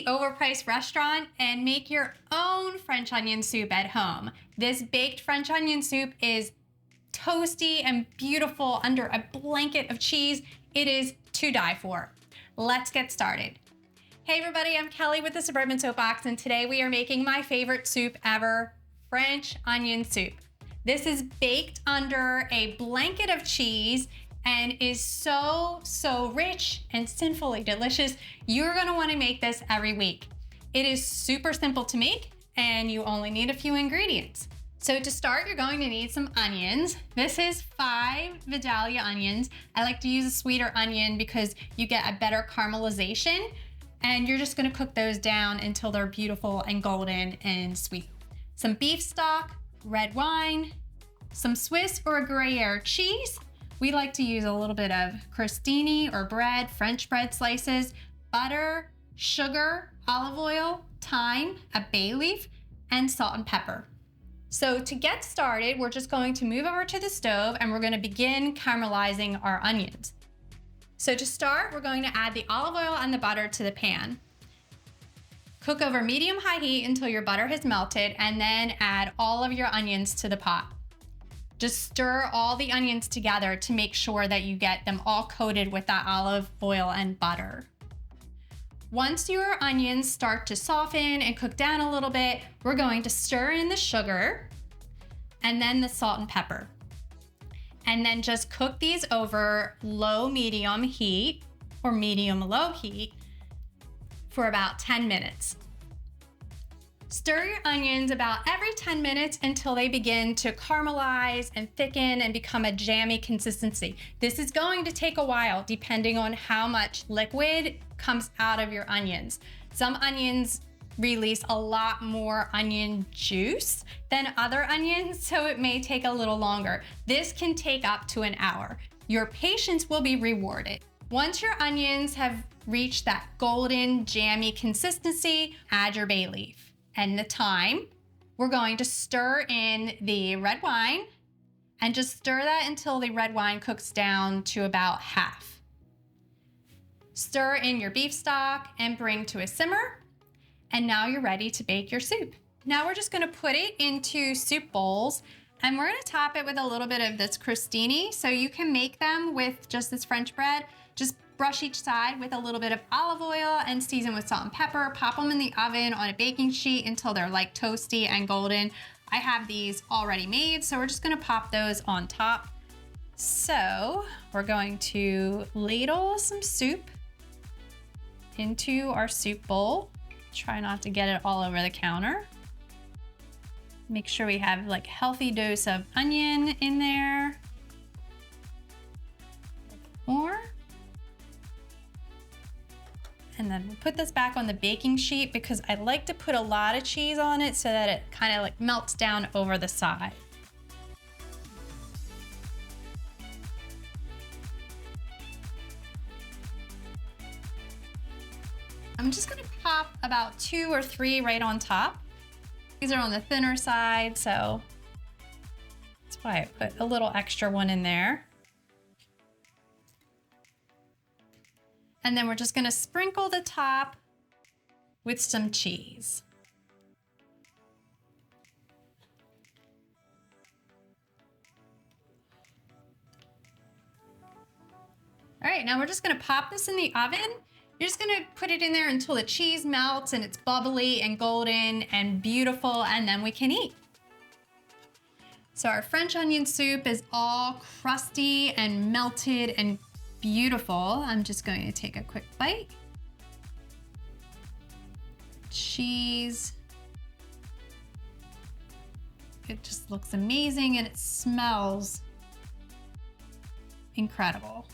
the overpriced restaurant and make your own French onion soup at home. This baked French onion soup is toasty and beautiful under a blanket of cheese. It is to die for. Let's get started. Hey everybody, I'm Kelly with the Suburban Soapbox, and today we are making my favorite soup ever, French onion soup. This is baked under a blanket of cheese and is so rich and sinfully delicious. You're gonna wanna make this every week. It is super simple to make and you only need a few ingredients. So to start, you're going to need some onions. This is 5 vidalia onions. I like to use a sweeter onion because you get a better caramelization, and you're just gonna cook those down until they're beautiful and golden and sweet. Some beef stock, red wine, some Swiss or Gruyere cheese. We like to use a little bit of crostini or bread, French bread slices, butter, sugar, olive oil, thyme, a bay leaf, and salt and pepper. So to get started, we're just going to move over to the stove and we're going to begin caramelizing our onions. So to start, we're going to add the olive oil and the butter to the pan. Cook over medium-high heat until your butter has melted, and then add all of your onions to the pot. Just stir all the onions together to make sure that you get them all coated with that olive oil and butter. Once your onions start to soften and cook down a little bit, we're going to stir in the sugar and then the salt and pepper. And then just cook these over low-medium heat or medium-low heat for about 10 minutes. Stir your onions about every 10 minutes until they begin to caramelize and thicken and become a jammy consistency. This is going to take a while depending on how much liquid comes out of your onions. Some onions release a lot more onion juice than other onions, so it may take a little longer. This can take up to an hour. Your patience will be rewarded. Once your onions have reached that golden, jammy consistency, add your bay leaf and the thyme. We're going to stir in the red wine and just stir that until the red wine cooks down to about half. Stir in your beef stock and bring to a simmer. And now you're ready to bake your soup. Now we're just gonna put it into soup bowls, and we're gonna top it with a little bit of this crostini. So you can make them with just this French bread. Just brush each side with a little bit of olive oil and season with salt and pepper. Pop them in the oven on a baking sheet until they're like toasty and golden. I have these already made, so we're just gonna pop those on top. So we're going to ladle some soup into our soup bowl. Try not to get it all over the counter. Make sure we have like healthy dose of onion in there. More. And then we'll put this back on the baking sheet because I like to put a lot of cheese on it so that it kind of like melts down over the side. I'm just gonna pop about 2 or 3 right on top. These are on the thinner side, so that's why I put a little extra one in there. And then we're just gonna sprinkle the top with some cheese. All right, now we're just gonna pop this in the oven. You're just gonna put it in there until the cheese melts and it's bubbly and golden and beautiful, and then we can eat. So our French onion soup is all crusty and melted and beautiful. I'm just going to take a quick bite. Cheese. It just looks amazing and it smells incredible.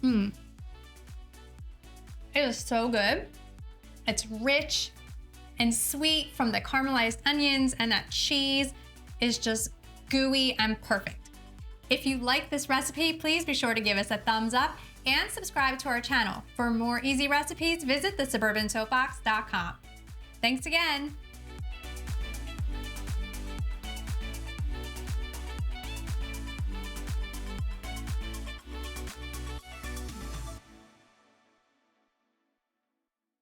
It is so good. It's rich and sweet from the caramelized onions, and that cheese is just gooey and perfect. If you like this recipe, please be sure to give us a thumbs up and subscribe to our channel. For more easy recipes, visit thesuburbansoapbox.com. Thanks again.